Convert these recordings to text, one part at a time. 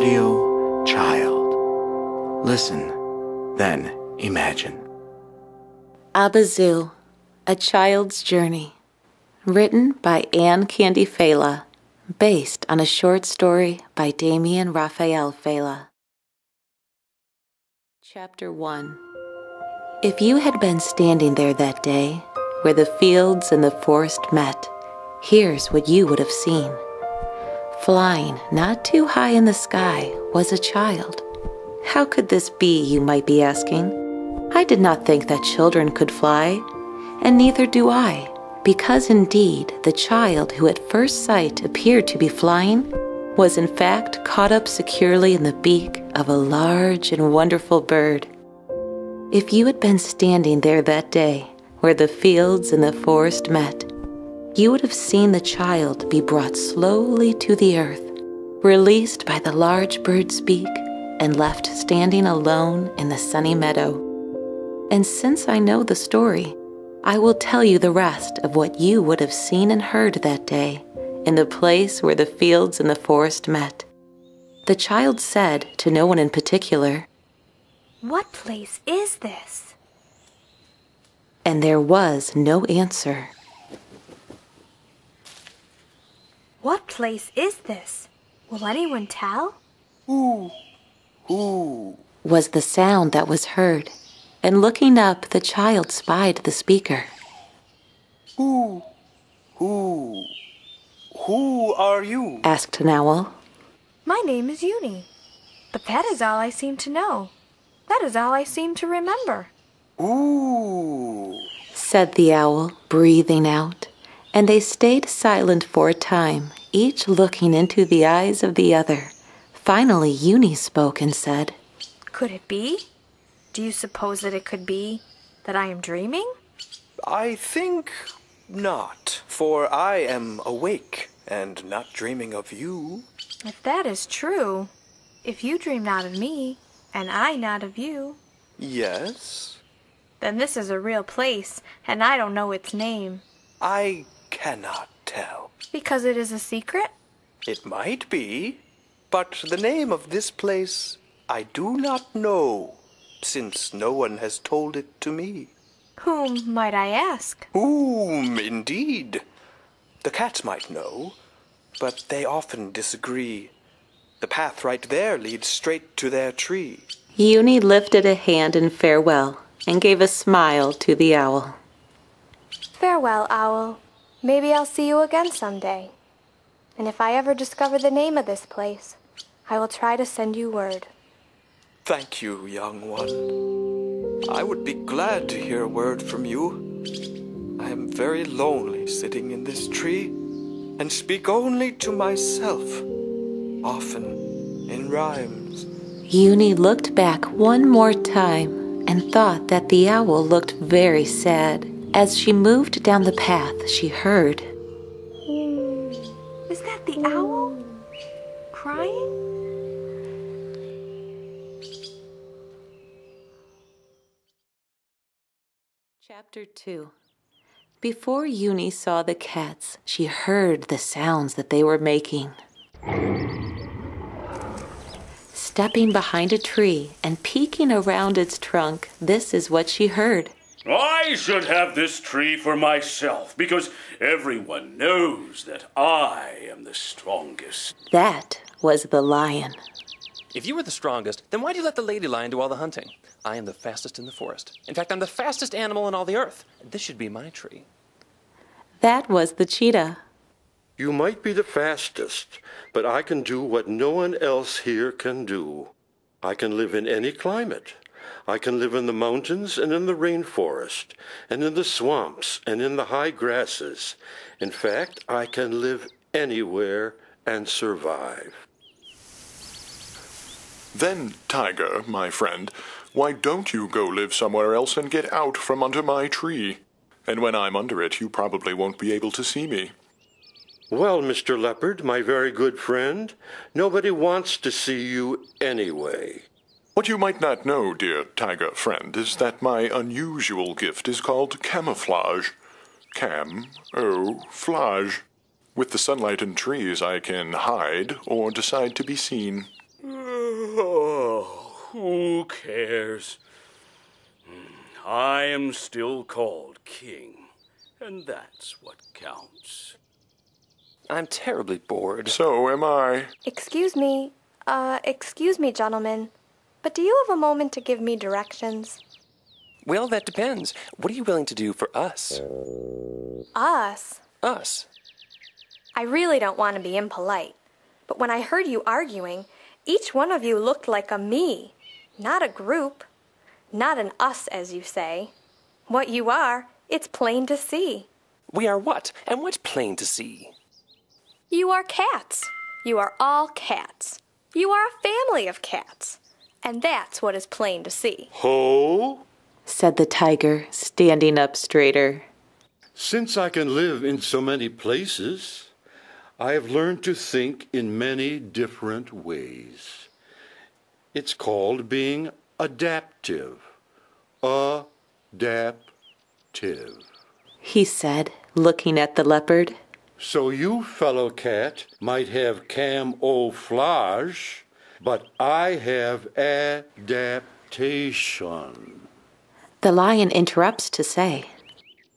Audio Child. Listen, then imagine. Abbazoo, A Child's Journey. Written by Anne Candy Failla. Based on a short story by Damien Raphael Failla. Chapter 1. If you had been standing there that day, where the fields and the forest met, here's what you would have seen. Flying not too high in the sky was a child. How could this be, you might be asking? I did not think that children could fly, and neither do I, because indeed the child who at first sight appeared to be flying was in fact caught up securely in the beak of a large and wonderful bird. If you had been standing there that day, where the fields and the forest met, you would have seen the child be brought slowly to the earth, released by the large bird's beak, and left standing alone in the sunny meadow. And since I know the story, I will tell you the rest of what you would have seen and heard that day, in the place where the fields and the forest met. The child said to no one in particular, "What place is this?" And there was no answer. "What place is this? Will anyone tell?" Ooh, ooh, Was the sound that was heard, and looking up the child spied the speaker. ooh, ooh. Who are you? Asked an owl. "My name is Uni, but that is all I seem to know. That is all I seem to remember." Ooh. Said the owl, breathing out, and they stayed silent for a time, each looking into the eyes of the other. Finally, Uni spoke and said, "Could it be? Do you suppose that it could be that I am dreaming?" I think not, for I am awake and not dreaming of you. "If that is true, if you dream not of me, and I not of you, Yes? then this is a real place, and I don't know its name." I cannot tell. "Because it is a secret?" It might be, but the name of this place I do not know, since no one has told it to me. "Whom might I ask?" Whom, indeed? The cats might know, but they often disagree. The path right there leads straight to their tree. Uni lifted a hand in farewell and gave a smile to the owl. "Farewell, owl. Maybe I'll see you again someday. And if I ever discover the name of this place, I will try to send you word." Thank you, young one. I would be glad to hear a word from you. I am very lonely sitting in this tree and speak only to myself, often in rhymes. Uni looked back one more time and thought that the owl looked very sad. As she moved down the path, she heard, Is that the owl? Crying? Chapter 2. Before Uni saw the cats, she heard the sounds that they were making. Stepping behind a tree and peeking around its trunk, this is what she heard. "I should have this tree for myself, because everyone knows that I am the strongest." That was the lion. If you were the strongest, then why do you let the lady lion do all the hunting? I am the fastest in the forest. In fact, I'm the fastest animal in all the earth. This should be my tree. That was the cheetah. You might be the fastest, but I can do what no one else here can do. I can live in any climate. I can live in the mountains and in the rainforest, and in the swamps and in the high grasses. In fact, I can live anywhere and survive. Then, Tiger, my friend, why don't you go live somewhere else and get out from under my tree? And when I'm under it, you probably won't be able to see me. Well, Mr. Leopard, my very good friend, nobody wants to see you anyway. What you might not know, dear tiger friend, is that my unusual gift is called camouflage. Cam-o-flage. With the sunlight and trees, I can hide or decide to be seen. Who cares? I am still called king, and that's what counts. I'm terribly bored. So am I. Excuse me, gentlemen, but do you have a moment to give me directions? Well, that depends. What are you willing to do for us? Us? Us. I really don't want to be impolite, but when I heard you arguing, each one of you looked like a me, not a group. Not an us, as you say. What you are, it's plain to see. We are what? And what's plain to see? You are cats. You are all cats. You are a family of cats. And that's what is plain to see. Ho! said the tiger, standing up straighter. Since I can live in so many places, I have learned to think in many different ways. It's called being adaptive. Adaptive. He said, looking at the leopard. So you, fellow cat, might have camouflage, but I have adaptation. The lion interrupts to say,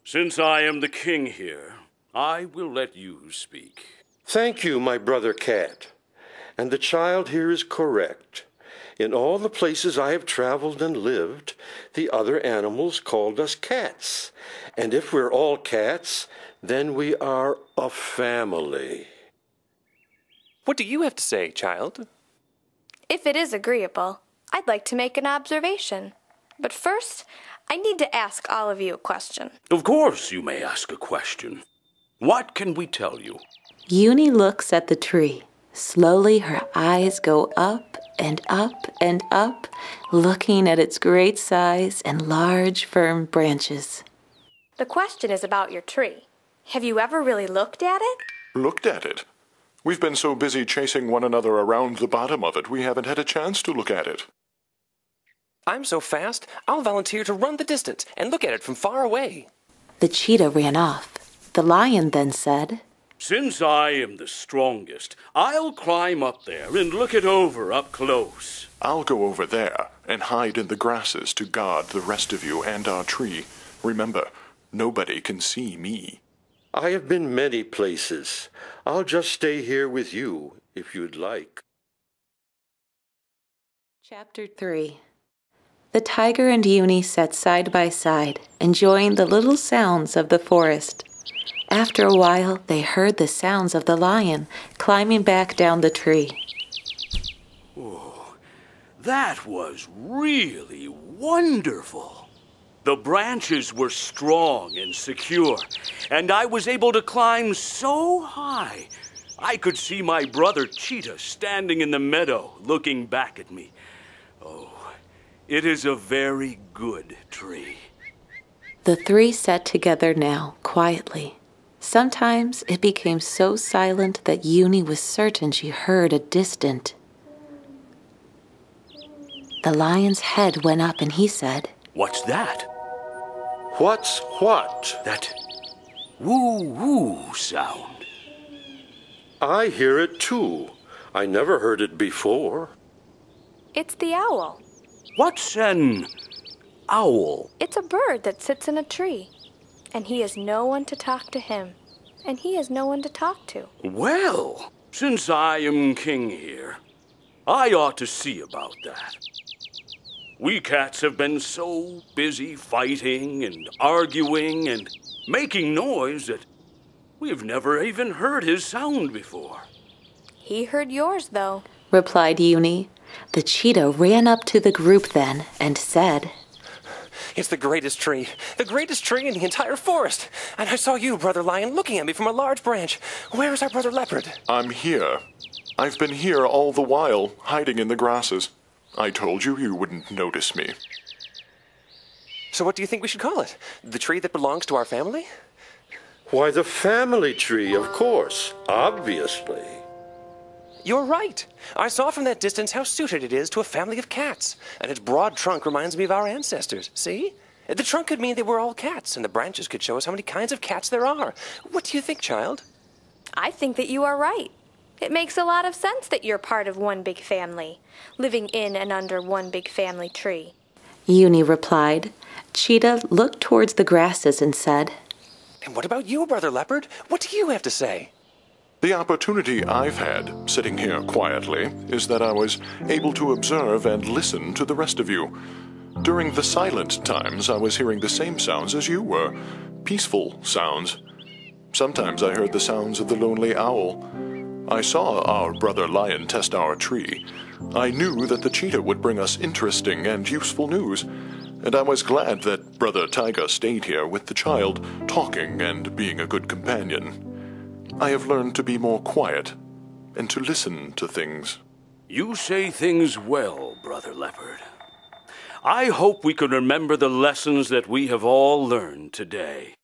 Since I am the king here, I will let you speak. Thank you, my brother cat. And the child here is correct. In all the places I have traveled and lived, the other animals called us cats. And if we're all cats, then we are a family. What do you have to say, child? If it is agreeable, I'd like to make an observation. But first, I need to ask all of you a question. Of course you may ask a question. What can we tell you? Uni looks at the tree. Slowly her eyes go up and up and up, looking at its great size and large, firm branches. The question is about your tree. Have you ever really looked at it? Looked at it? We've been so busy chasing one another around the bottom of it, we haven't had a chance to look at it. I'm so fast, I'll volunteer to run the distance and look at it from far away. The cheetah ran off. The lion then said, Since I am the strongest, I'll climb up there and look it over up close. I'll go over there and hide in the grasses to guard the rest of you and our tree. Remember, nobody can see me. I have been many places. I'll just stay here with you, if you'd like. Chapter 3. The tiger and Uni sat side by side, enjoying the little sounds of the forest. After a while, they heard the sounds of the lion climbing back down the tree. Oh, that was really wonderful. The branches were strong and secure, and I was able to climb so high I could see my brother Cheetah standing in the meadow looking back at me. Oh, it is a very good tree. The three sat together now, quietly. Sometimes it became so silent that Uni was certain she heard a distant. The lion's head went up and he said, What's that? What's what? That woo-woo sound. I hear it too. I never heard it before. It's the owl. What's an owl? It's a bird that sits in a tree. And he has no one to talk to him. And he has no one to talk to. Well, since I am king here, I ought to see about that. We cats have been so busy fighting and arguing and making noise that we've never even heard his sound before. He heard yours, though, replied Uni. The cheetah ran up to the group then and said, It's the greatest tree in the entire forest. And I saw you, Brother Lion, looking at me from a large branch. Where is our Brother Leopard? I'm here. I've been here all the while, hiding in the grasses. I told you you wouldn't notice me. So what do you think we should call it? The tree that belongs to our family? Why, the family tree, of course. Obviously. You're right. I saw from that distance how suited it is to a family of cats. And its broad trunk reminds me of our ancestors. See? The trunk could mean they were all cats, and the branches could show us how many kinds of cats there are. What do you think, child? I think that you are right. It makes a lot of sense that you're part of one big family, living in and under one big family tree. Uni replied. Cheetah looked towards the grasses and said, And what about you, Brother Leopard? What do you have to say? The opportunity I've had, sitting here quietly, is that I was able to observe and listen to the rest of you. During the silent times, I was hearing the same sounds as you were, peaceful sounds. Sometimes I heard the sounds of the lonely owl. I saw our brother lion test our tree. I knew that the cheetah would bring us interesting and useful news, and I was glad that Brother Tiger stayed here with the child, talking and being a good companion. I have learned to be more quiet and to listen to things. You say things well, Brother Leopard. I hope we can remember the lessons that we have all learned today.